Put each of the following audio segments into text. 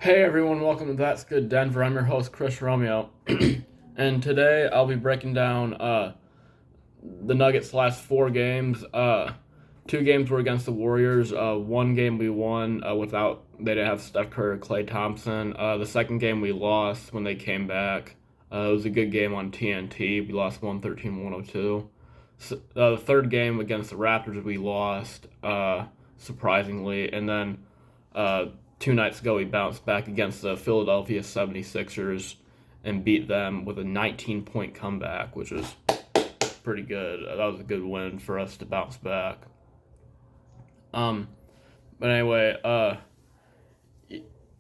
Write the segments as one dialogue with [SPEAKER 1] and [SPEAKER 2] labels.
[SPEAKER 1] Hey everyone, welcome to That's Good Denver. I'm your host Chris Romeo, and today I'll be breaking down the Nuggets' last four games. Two games were against the Warriors. One game we won without they didn't have Steph Curry or Klay Thompson. The second game we lost when they came back. It was a good game on TNT. We lost 113-102. The third game against the Raptors we lost surprisingly, and then. Uh, 2 nights ago, we bounced back against the Philadelphia 76ers and beat them with a 19-point comeback, which was pretty good. That was a good win for us to bounce back. Um, but anyway,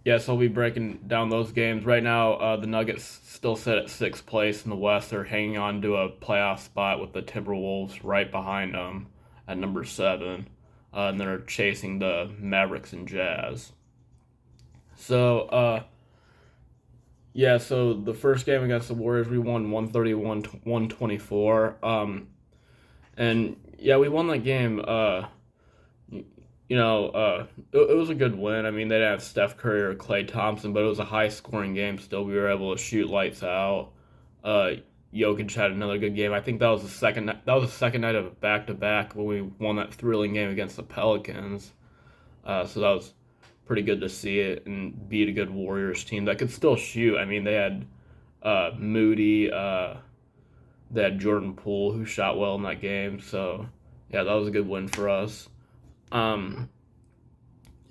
[SPEAKER 1] yeah, so I'll be breaking down those games. Right now, the Nuggets still sit at sixth place in the West. They're hanging on to a playoff spot with the Timberwolves right behind them at number 7. And they're chasing the Mavericks and Jazz. So, yeah, so the first game against the Warriors, we won 131-124. And yeah, we won that game. It was a good win. I mean, they didn't have Steph Curry or Klay Thompson, but it was a high scoring game still. We were able to shoot lights out. Uh, Jokic had another good game. I think that was the second night of a back to back when we won that thrilling game against the Pelicans. So that was pretty good to see it and beat a good Warriors team that could still shoot. I mean, they had Moody, they had Jordan Poole who shot well in that game. So yeah, that was a good win for us. Um,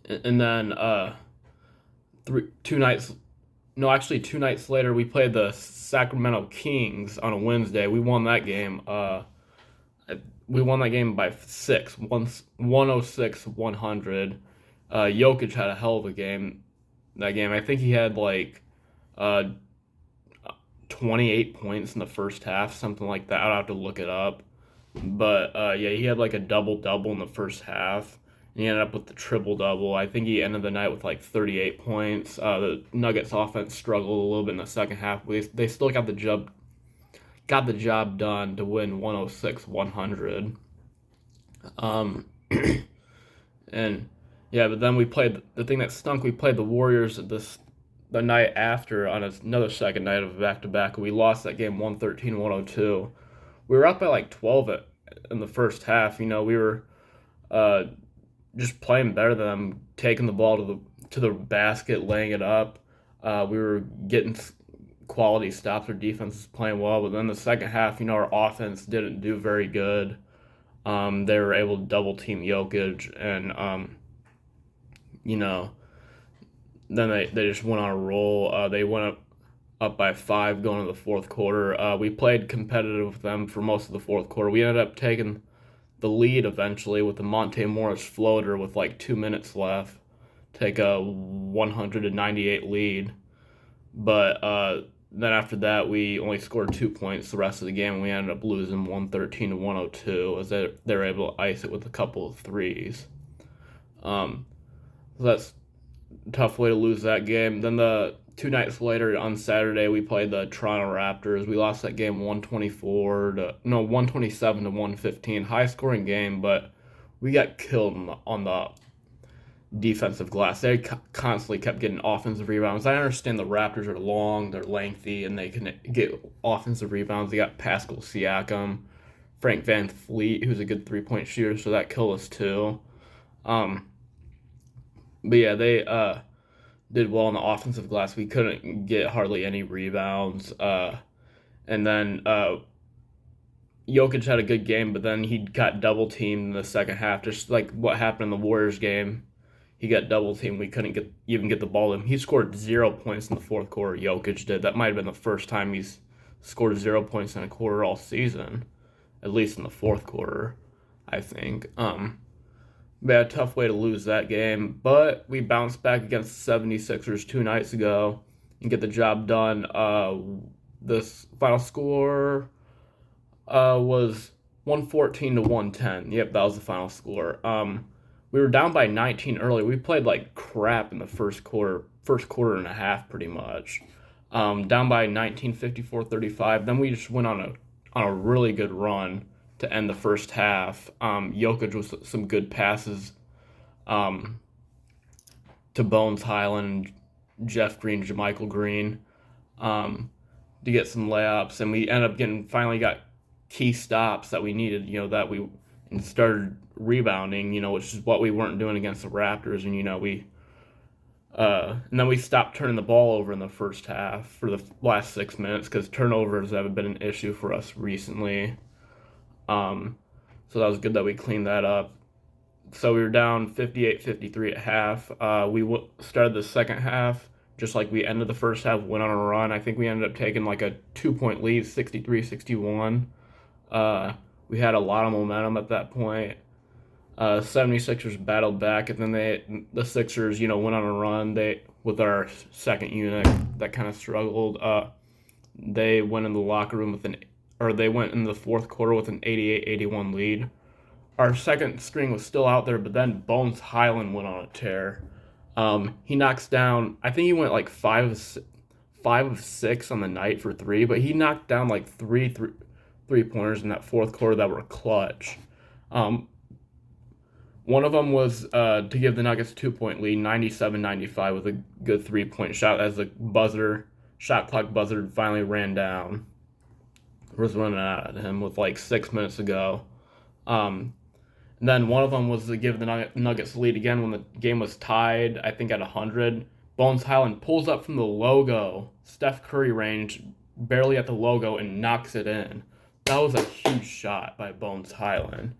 [SPEAKER 1] and then three two nights no actually 2 nights later we played the Sacramento Kings on a Wednesday. We won that game. We won that game by 106-100. Jokic had a hell of a game that game. I think he had like uh 28 points in the first half, something like that. I'll have to look it up. But yeah, he had like a double double in the first half. And he ended up with the triple double. I think he ended the night with like 38 points. The Nuggets offense struggled a little bit in the second half. They still got the job done to win 106-100. Um, and yeah, but then we played the thing that stunk. We played the Warriors the night after on another second night of back to back. We lost that game 113-102. We were up by like 12 in the first half. We were uh, just playing better than them, taking the ball to the basket, laying it up. We were getting quality stops. Our defense was playing well, but then the second half, our offense didn't do very good. They were able to double team Jokic, and you know, then they just went on a roll. They went up by 5 going into the fourth quarter. We played competitive with them for most of the fourth quarter. We ended up taking the lead eventually with the Monte Morris floater with like 2 minutes left, take a 198 lead. But then after that, we only scored 2 points the rest of the game, and we ended up losing 113-102 as they were able to ice it with a couple of threes. So that's a tough way to lose that game. Then the 2 nights later on Saturday, we played the Toronto Raptors. We lost that game 127-115. High scoring game, but we got killed on the defensive glass. They constantly kept getting offensive rebounds. I understand the Raptors are long, they're lengthy, and they can get offensive rebounds. They got Pascal Siakam, Frank Van Fleet, who's a good 3-point shooter, so that killed us too. But yeah, they did well on the offensive glass. We couldn't get hardly any rebounds. And then Jokic had a good game, but then he got double teamed in the second half, just like what happened in the Warriors game. He got double teamed. We couldn't even get the ball to him. He scored 0 points in the fourth quarter. Jokic did. That might have been the first time he's scored 0 points in a quarter all season, at least in the fourth quarter, I think. We had a tough way to lose that game, but we bounced back against the 76ers 2 nights ago and get the job done. This final score was 114-110. Yep, that was the final score. We were down by 19 early. We played like crap in the first quarter and a half, pretty much. Down by 19, 54-35. Then we just went on a really good run to end the first half. Jokic with some good passes to Bones Highland, Jeff Green, JaMychal Green, to get some layups, and we ended up finally got key stops that we needed, that we and started rebounding, which is what we weren't doing against the Raptors, and and then we stopped turning the ball over in the first half for the last 6 minutes because turnovers have been an issue for us recently. So that was good that we cleaned that up. So we were down 58-53 at half. We started the second half just like we ended the first half, went on a run. I think we ended up taking like a 2-point lead, 63-61. We had a lot of momentum at that point. 76ers battled back, and then the Sixers, went on a run. With our second unit that kind of struggled. They went in the locker room they went in the fourth quarter with an 88-81 lead. Our second string was still out there, but then Bones Hyland went on a tear. He knocks down. I think he went like 5 of 6 on the night for 3, but he knocked down like three pointers in that fourth quarter that were clutch. One of them was to give the Nuggets a 2-point lead, 97-95, with a good 3-point shot as the shot clock buzzer finally ran down. Was running out at him with like 6 minutes to go. And then one of them was to give the Nuggets the lead again when the game was tied, I think at 100. Bones Hyland pulls up from the logo, Steph Curry range, barely at the logo, and knocks it in. That was a huge shot by Bones Hyland.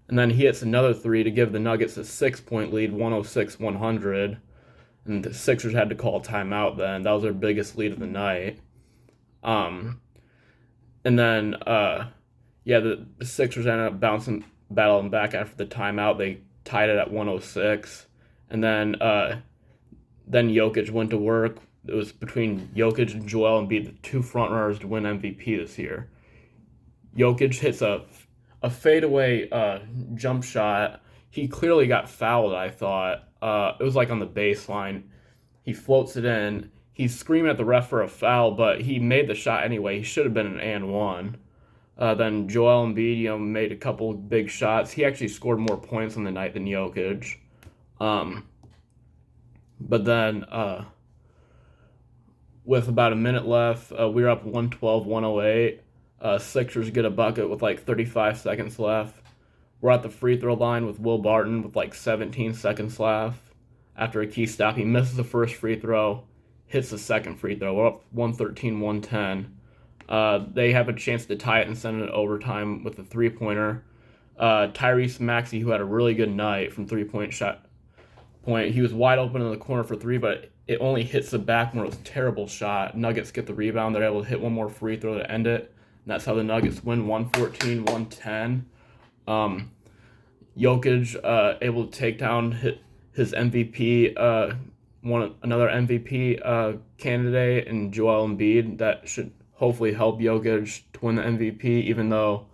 [SPEAKER 1] And then he hits another 3 to give the Nuggets a 6-point lead, 106-100. And the Sixers had to call a timeout then. That was their biggest lead of the night. And then, the Sixers ended up battling back after the timeout. They tied it at 106. And then Jokic went to work. It was between Jokic and Joel Embid, the two frontrunners to win MVP this year. Jokic hits a fadeaway jump shot. He clearly got fouled, I thought. It was like on the baseline. He floats it in. He's screaming at the ref for a foul, but he made the shot anyway. He should have been an and one. Then Joel Embiid, made a couple big shots. He actually scored more points on the night than Jokic. But then, with about a minute left, we were up 112-108. Sixers get a bucket with like 35 seconds left. We're at the free throw line with Will Barton with like 17 seconds left. After a key stop, he misses the first free throw, hits the second free throw. We're up 113-110. They have a chance to tie it and send it to overtime with a three-pointer. Tyrese Maxey, who had a really good night from three-point shot point, he was wide open in the corner for 3, but it only hits the backboard. It was a terrible shot. Nuggets get the rebound. They're able to hit one more free throw to end it. And that's how the Nuggets win 114-110. Jokic able to take down his MVP, another MVP candidate, and Joel Embid. That should hopefully help Jokic to win the MVP, even though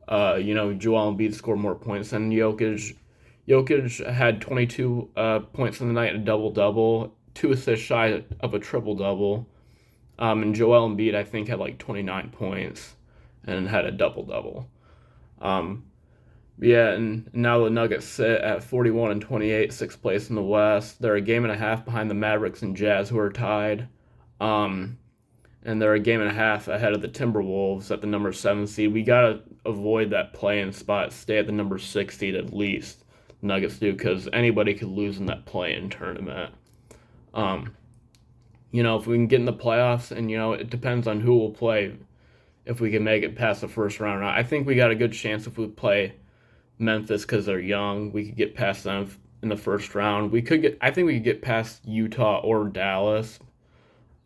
[SPEAKER 1] Joel Embiid scored more points than Jokic. Jokic had 22 points in the night, a double-double, 2 assists shy of a triple-double. And Joel Embiid, I think, had like 29 points and had a double-double. And now the Nuggets sit at 41-28, 6th place in the West. They're a game and a half behind the Mavericks and Jazz, who are tied. And they're a game and a half ahead of the Timberwolves at the number 7 seed. We got to avoid that play-in spot, stay at the number 6 seed at least. Nuggets do, because anybody could lose in that play-in tournament. If we can get in the playoffs, and it depends on who will play, if we can make it past the first round. I think we got a good chance if we play Memphis because they're young. We could get past them in the first round. I think we could get past Utah or Dallas.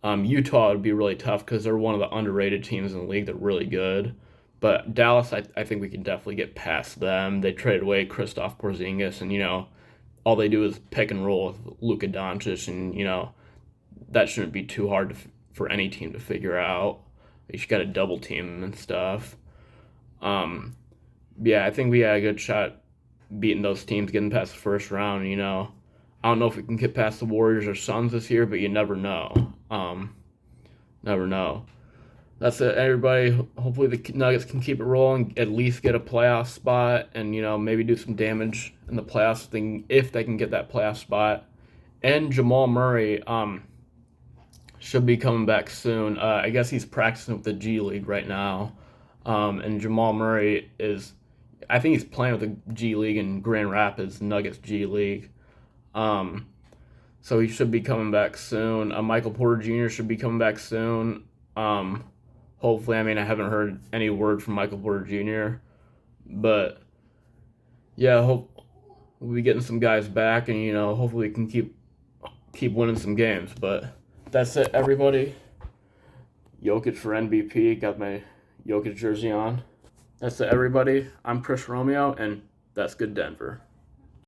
[SPEAKER 1] Utah would be really tough because they're one of the underrated teams in the league. They're really good. But Dallas, I think we can definitely get past them. They traded away Kristaps Porzingis, and, all they do is pick and roll with Luka Doncic, and, that shouldn't be too hard for any team to figure out. You just got to double team them and stuff. I think we had a good shot beating those teams, getting past the first round, I don't know if we can get past the Warriors or Suns this year, but you never know. Never know. That's it, everybody. Hopefully the Nuggets can keep it rolling, at least get a playoff spot, and, maybe do some damage in the playoffs thing if they can get that playoff spot. And Jamal Murray, should be coming back soon. I guess he's practicing with the G League right now. And Jamal Murray I think he's playing with the G League in Grand Rapids, Nuggets G League. Um, so he should be coming back soon. Michael Porter Jr. should be coming back soon. Um, Hopefully, I mean, I haven't heard any word from Michael Porter Jr., but yeah, hope we'll be getting some guys back, and hopefully we can keep winning some games. But that's it, everybody. Jokic for MVP. Got my Jokic jersey on. That's it, everybody. I'm Chris Romeo, and that's good Denver.